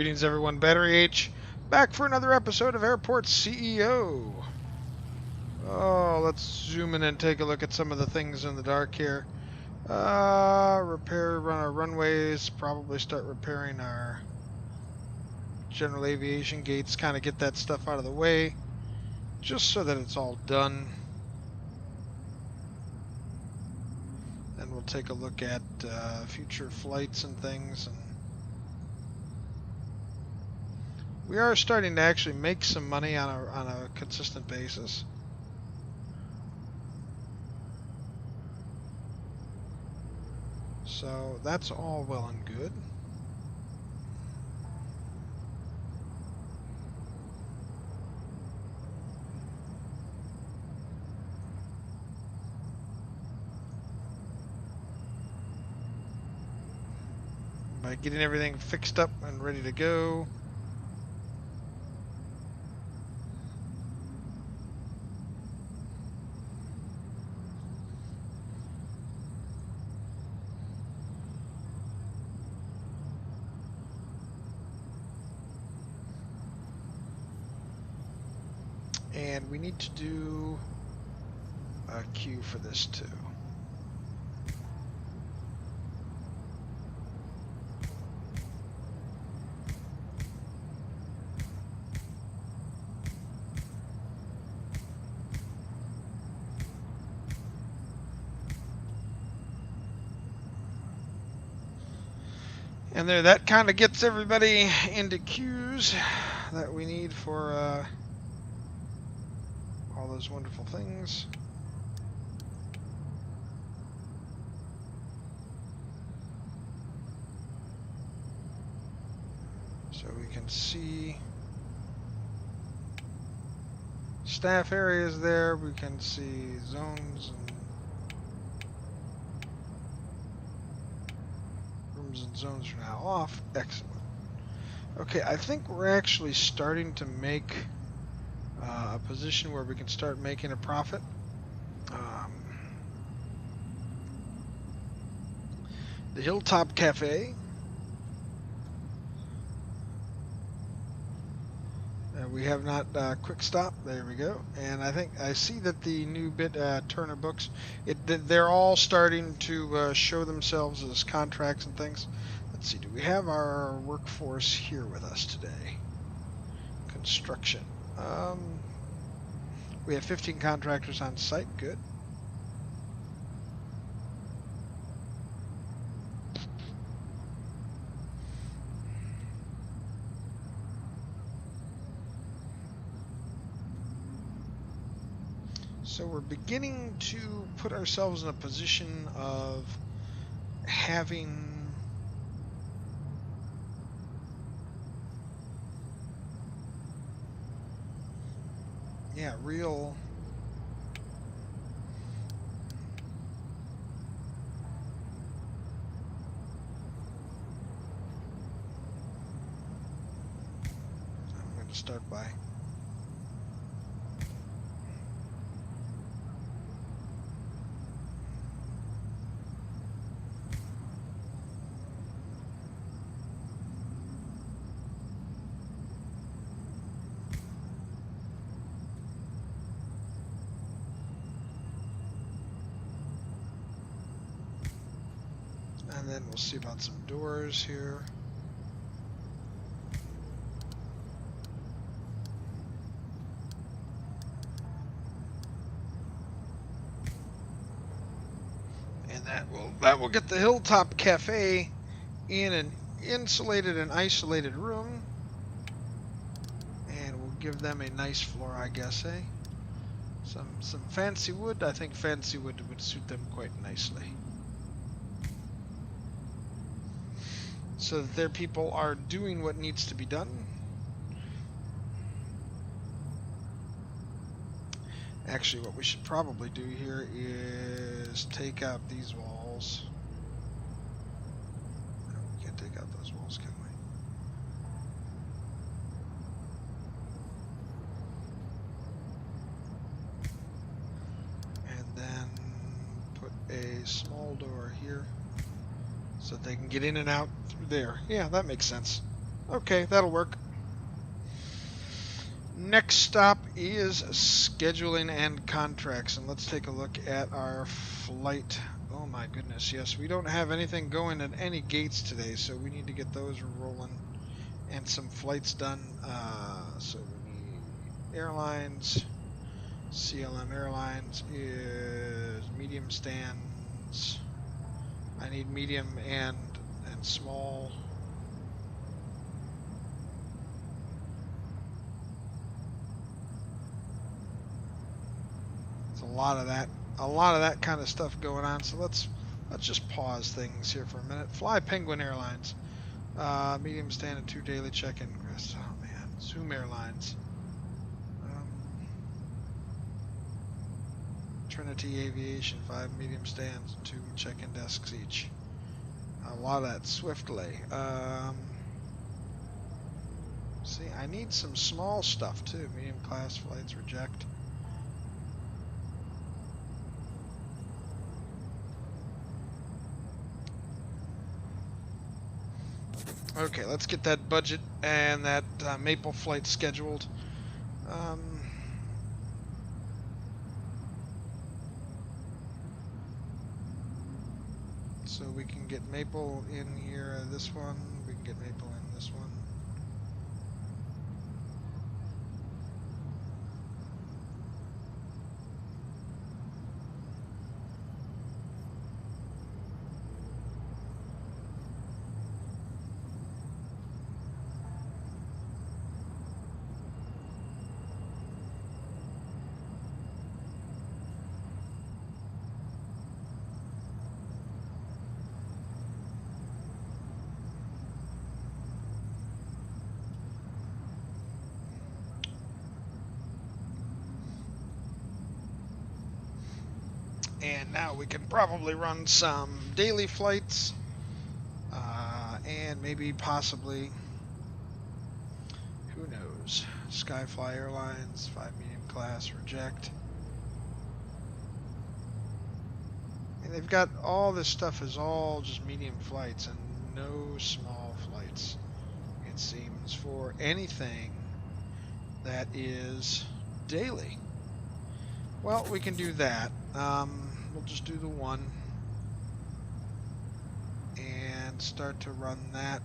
Greetings everyone, Battery H, back for another episode of Airport CEO. Oh, let's zoom in and take a look at some of the things in the dark here. Repair our runways, probably start repairing our general aviation gates, kind of get that stuff out of the way, just so that it's all done. Then we'll take a look at future flights and things. And we are starting to actually make some money on a consistent basis. So that's all well and good. By getting everything fixed up and ready to go. And we need to do a queue for this too. And there, that kind of gets everybody into queues that we need for all those wonderful things. So we can see staff areas there, we can see zones and rooms and zones are now off. Excellent. Okay, I think we're actually starting to make a position where we can start making a profit. The Hilltop Cafe. We have not quick stop. There we go. And I think I see that the new bit Turner Books, they're all starting to show themselves as contracts and things. Let's see. Do we have our workforce here with us today? Construction. We have 15 contractors on site. Good. So we're beginning to put ourselves in a position of having real I'm going to start by and then we'll see about some doors here. And that will get the Hilltop Cafe in an insulated and isolated room. And we'll give them a nice floor, I guess, eh? Some fancy wood. I think fancy wood would suit them quite nicely. So that their people are doing what needs to be done. Actually, what we should probably do here is take out these walls. No, we can't take out those walls, can we? And then put a small door here so that they can get in and out through there. Yeah, that makes sense. Okay, that'll work. Next stop is scheduling and contracts, and let's take a look at our flight. Oh my goodness, yes, we don't have anything going at any gates today, so we need to get those rolling and some flights done. So we need airlines. CLM Airlines is medium stands. I need medium and small. It's a lot of that kind of stuff going on. So let's just pause things here for a minute. Fly Penguin Airlines, medium stand and 2 daily check-in requests. Oh man, Zoom Airlines, Trinity Aviation, 5 medium stands and 2 check-in desks each. A lot of that Swiftly. See, I need some small stuff too. Medium class flights, reject. Okay, let's get that budget and that Maple flight scheduled. So we can get Maple in here, this one. We can get Maple in this one. And now we can probably run some daily flights, and maybe possibly, who knows, Skyfly Airlines, 5 medium class, reject. And they've got all this stuff is all just medium flights and no small flights, it seems, for anything that is daily. Well, we can do that. We'll just do the one and start to run that.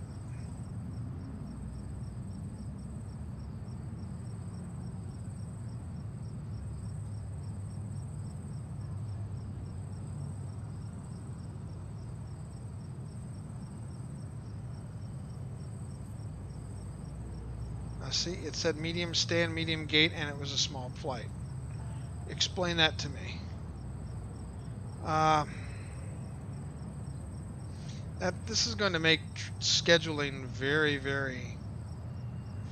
See, it said medium stand, medium gate, and it was a small flight. Explain that to me. This is going to make scheduling very, very,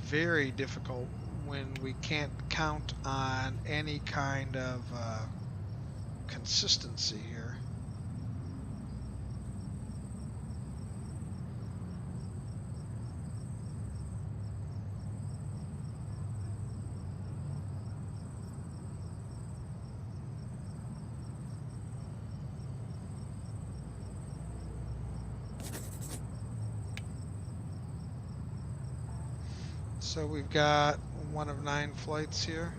very difficult when we can't count on any kind of consistency here. So we've got 1 of 9 flights here.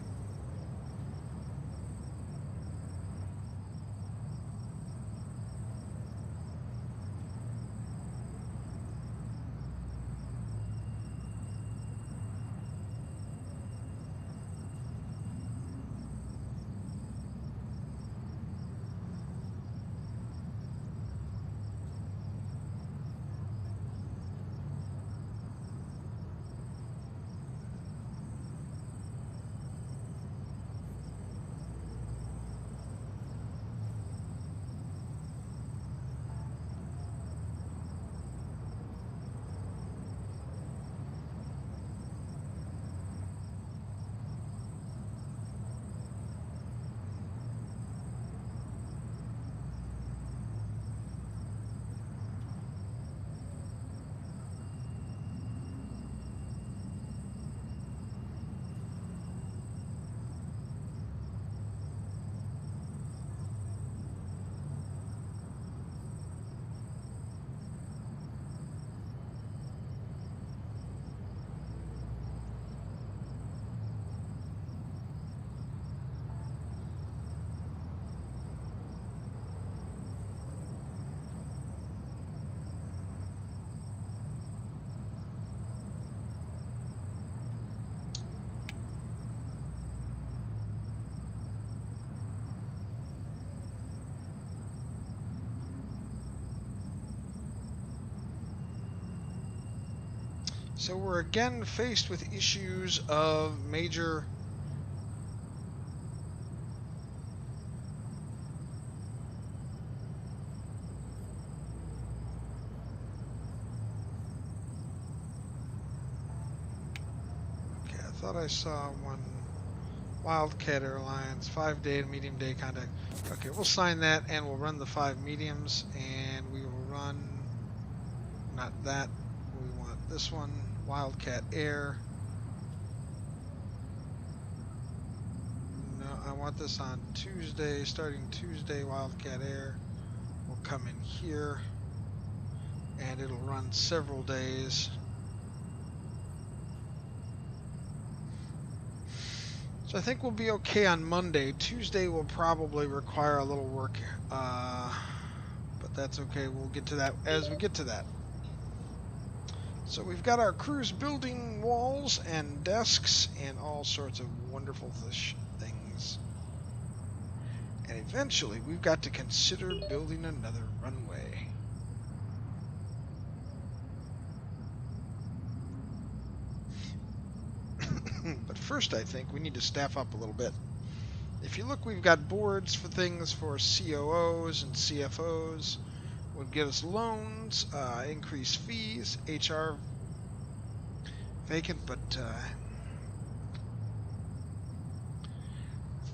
So we're again faced with issues of major Okay, I thought I saw one Wildcat Airlines 5-day and medium day contact. Okay, we'll sign that and we'll run the 5 mediums and we will run not that. We want this one, Wildcat Air. No, I want this on Tuesday, starting Tuesday. Wildcat Air will come in here and it'll run several days. So I think we'll be okay on Monday. Tuesday will probably require a little work, but that's okay. We'll get to that as we get to that. So we've got our crews building walls and desks and all sorts of wonderful things. And eventually we've got to consider building another runway. But first I think we need to staff up a little bit. If you look, we've got boards for things for COOs and CFOs. Would get us loans, increase fees, HR vacant, but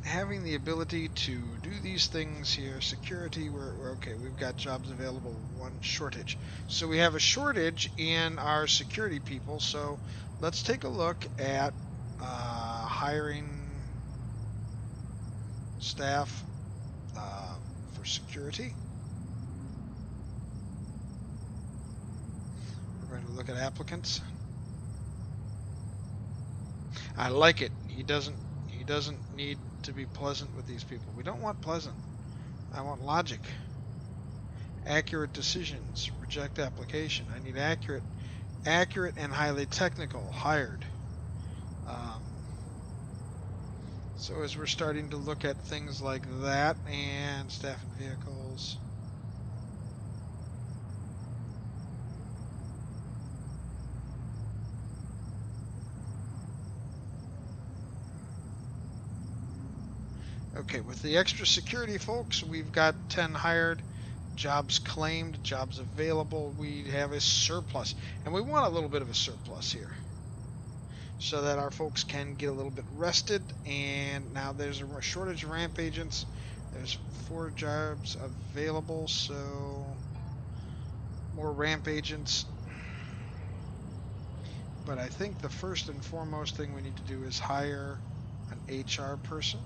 having the ability to do these things here, security, we're okay. We've got jobs available, one shortage. So we have a shortage in our security people. So let's take a look at hiring staff for security. We're going to look at applicants. I like it. He doesn't need to be pleasant with these people. We don't want pleasant. I want logic. Accurate decisions. Reject application. I need accurate and highly technical. Hired. So as we're starting to look at things like that and staff and vehicles. Okay, with the extra security folks, we've got 10 hired, jobs claimed, jobs available. We have a surplus, and we want a little bit of a surplus here so that our folks can get a little bit rested. And now there's a shortage of ramp agents. There's 4 jobs available, so more ramp agents. But I think the first and foremost thing we need to do is hire an HR person.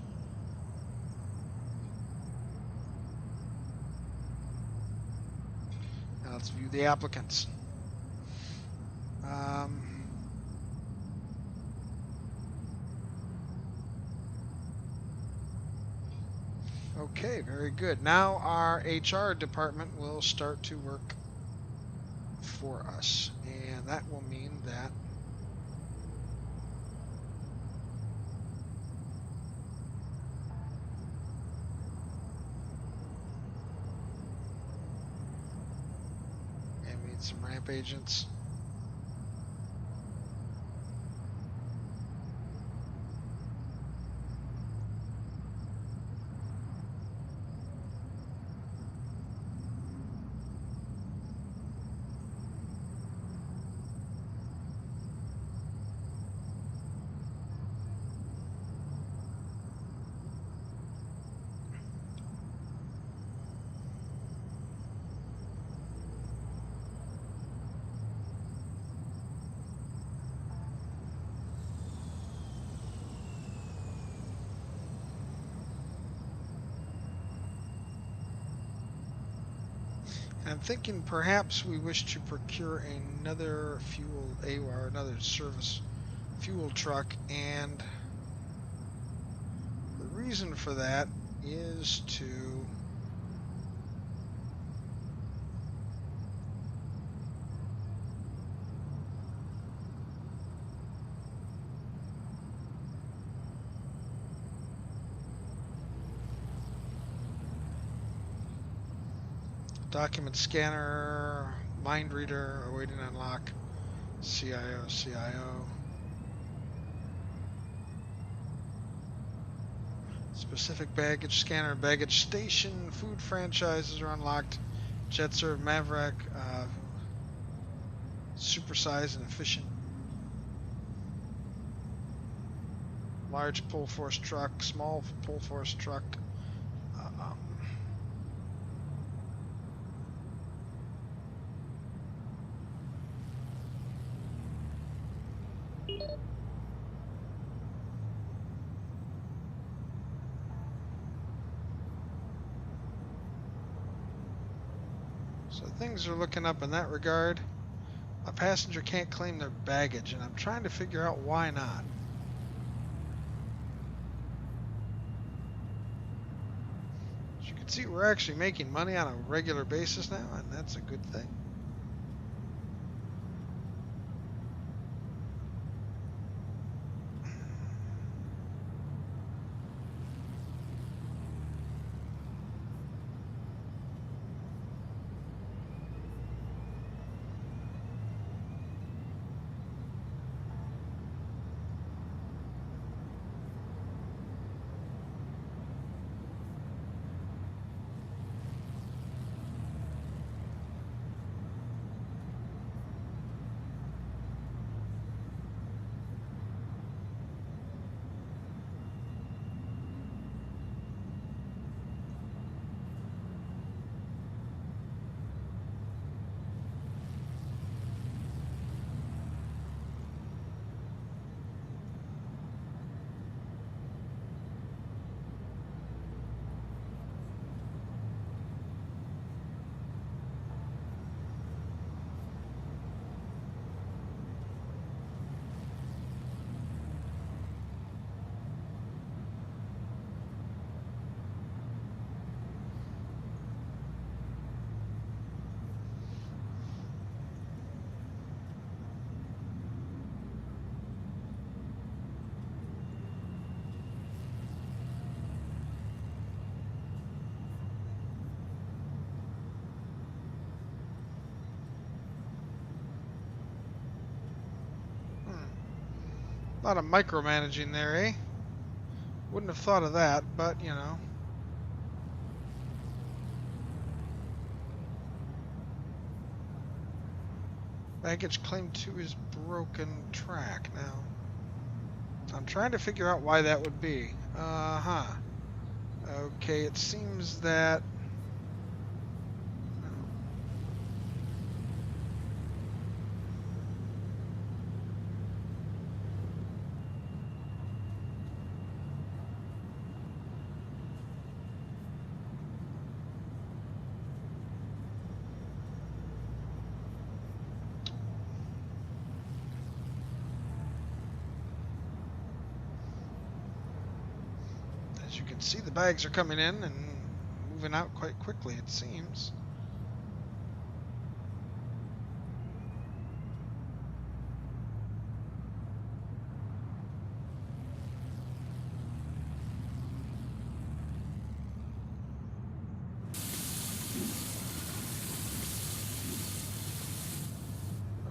Now let's view the applicants. Okay, very good. Now our HR department will start to work for us, and that will mean that we need some ramp agents. I'm thinking perhaps we wish to procure another fuel AWAR, another service fuel truck, and the reason for that is to document scanner, mind reader, awaiting unlock, CIO. Specific baggage scanner, baggage station, food franchises are unlocked. JetServe, Maverick, supersized and efficient. Large pull force truck, small pull force truck. So things are looking up in that regard. A passenger can't claim their baggage, and I'm trying to figure out why not. As you can see, we're actually making money on a regular basis now, and that's a good thing. A lot of micromanaging there, eh? Wouldn't have thought of that, but you know. Baggage claim 2 is broken track now. I'm trying to figure out why that would be. Okay, it seems that... As you can see, the bags are coming in and moving out quite quickly, it seems.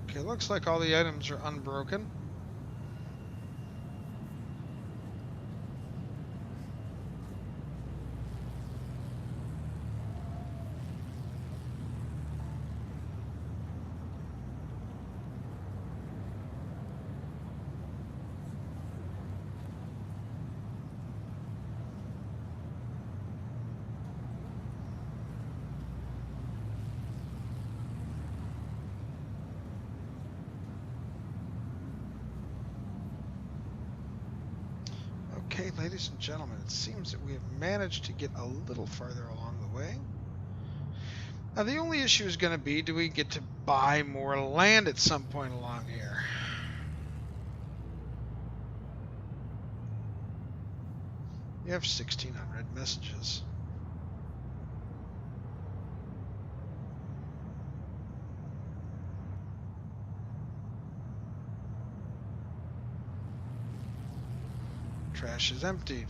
Okay, looks like all the items are unbroken. Okay, ladies and gentlemen, it seems that we have managed to get a little farther along the way. Now, the only issue is going to be, do we get to buy more land at some point along here? You have 1,600 messages. Trash is emptied.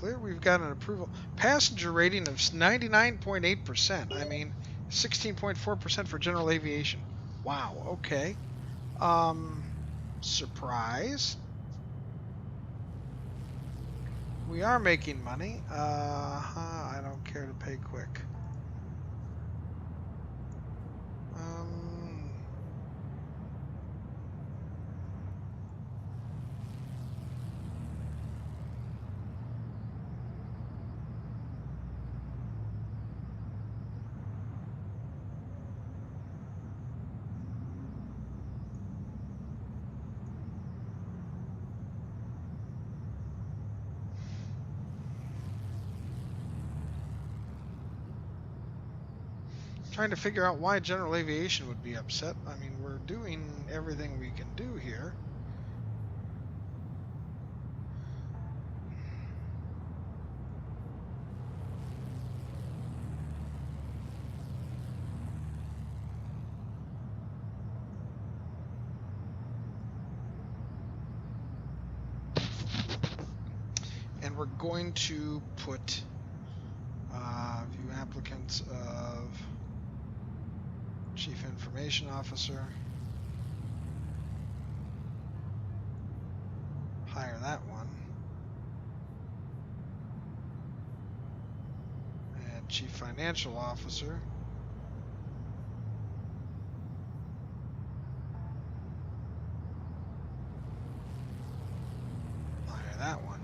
clear. We've got an approval. Passenger rating of 99.8%. I mean, 16.4% for general aviation. Wow, okay. Surprise. We are making money. I don't care to pay quick. Trying to figure out why general aviation would be upset. I mean, we're doing everything we can do here. And we're going to put view applicants of Chief Information Officer. Hire that one. And Chief Financial Officer. Hire that one.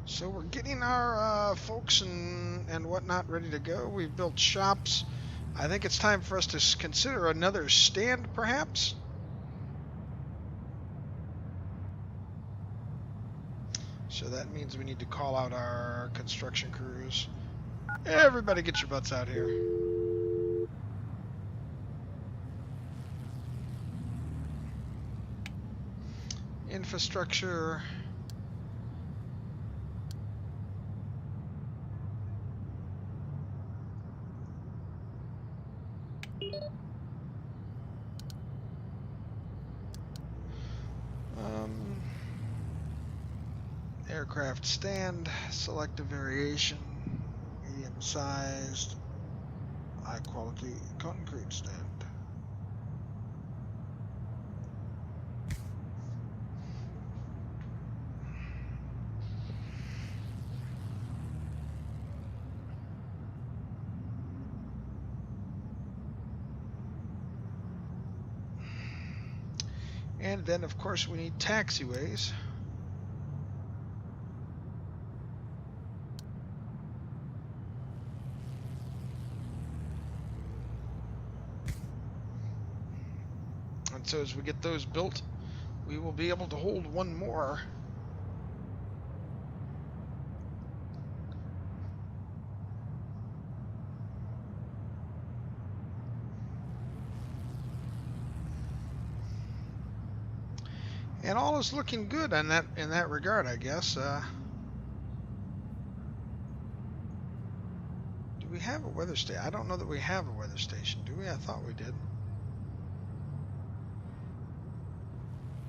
So we're getting our folks and whatnot ready to go. We've built shops. I think it's time for us to consider another stand, perhaps. So that means we need to call out our construction crews. Everybody get your butts out here. Infrastructure. Aircraft stand, select a variation, medium-sized, high-quality concrete stand. And then, of course, we need taxiways. And so as we get those built, we will be able to hold one more. And all is looking good on that in that regard, I guess. Do we have a weather station? I don't know that we have a weather station, do we? I thought we did.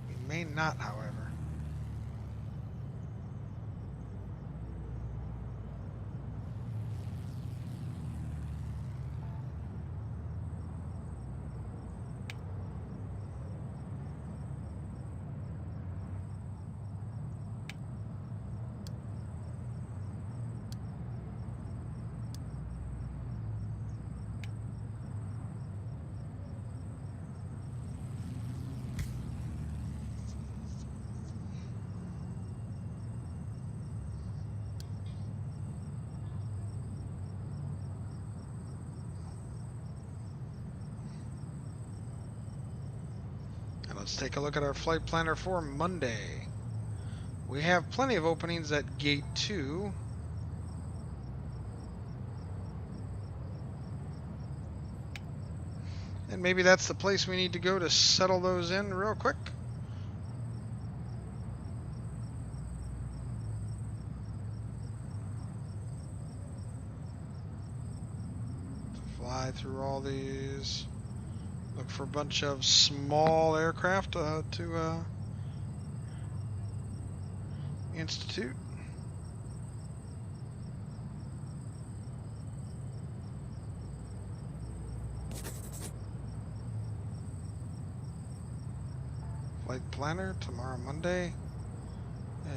We may not, however. Let's take a look at our flight planner for Monday. We have plenty of openings at Gate 2. And maybe that's the place we need to go to settle those in real quick. Fly through all these. Look for a bunch of small aircraft to institute. Flight planner tomorrow, Monday.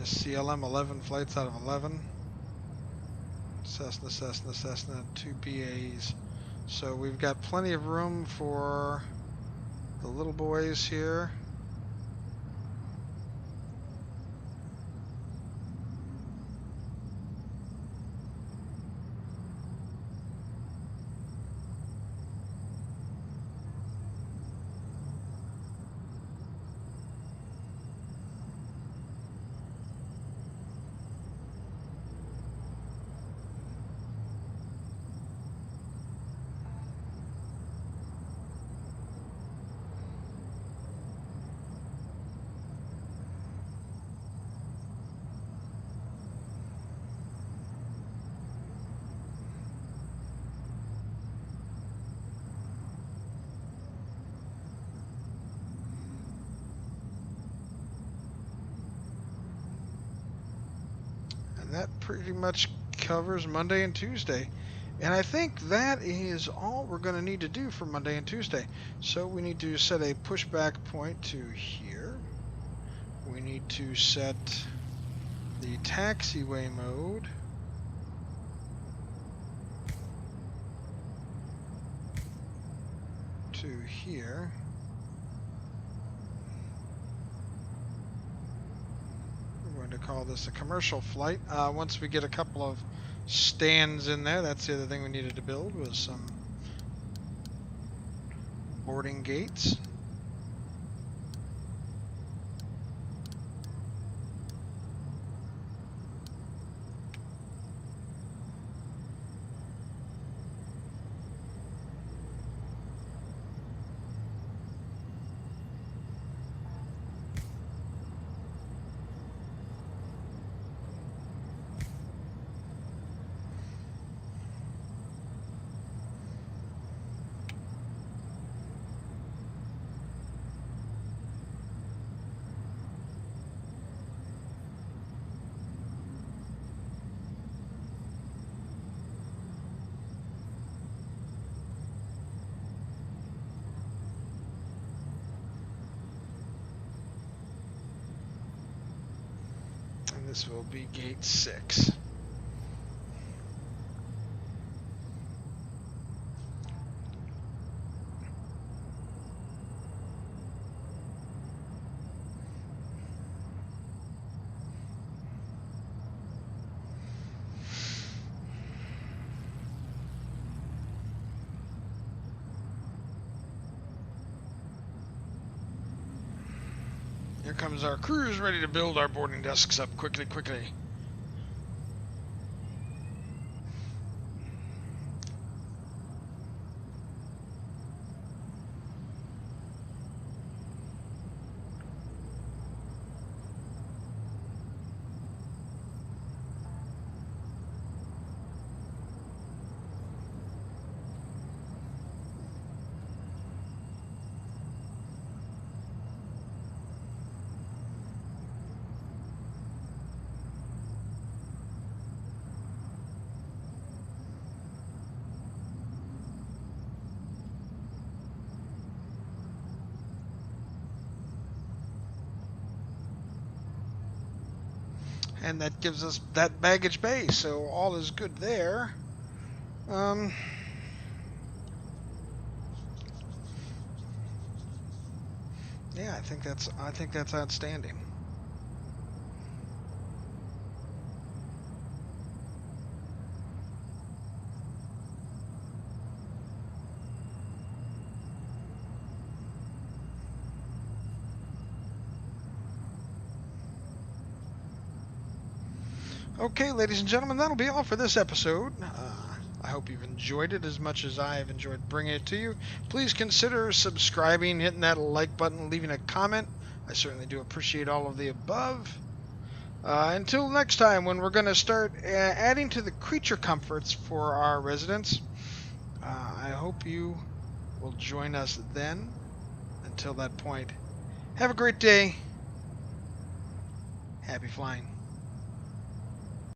CLM 11 flights out of 11. Cessna, 2 PAs. So we've got plenty of room for the little boys here. That pretty much covers Monday and Tuesday. And I think that is all we're going to need to do for Monday and Tuesday. So we need to set a pushback point to here. We need to set the taxiway mode to here. To call this a commercial flight. Once we get a couple of stands in there, that's the other thing we needed to build, was some boarding gates. This will be gate 6. Here comes our crews ready to build our boarding desks up quickly. And that gives us that baggage bay, so all is good there. Yeah, I think that's outstanding. Okay, ladies and gentlemen, that'll be all for this episode. I hope you've enjoyed it as much as I have enjoyed bringing it to you. Please consider subscribing, hitting that like button, leaving a comment. I certainly do appreciate all of the above. Until next time, when we're going to start adding to the creature comforts for our residents, I hope you will join us then. Until that point, have a great day. Happy flying.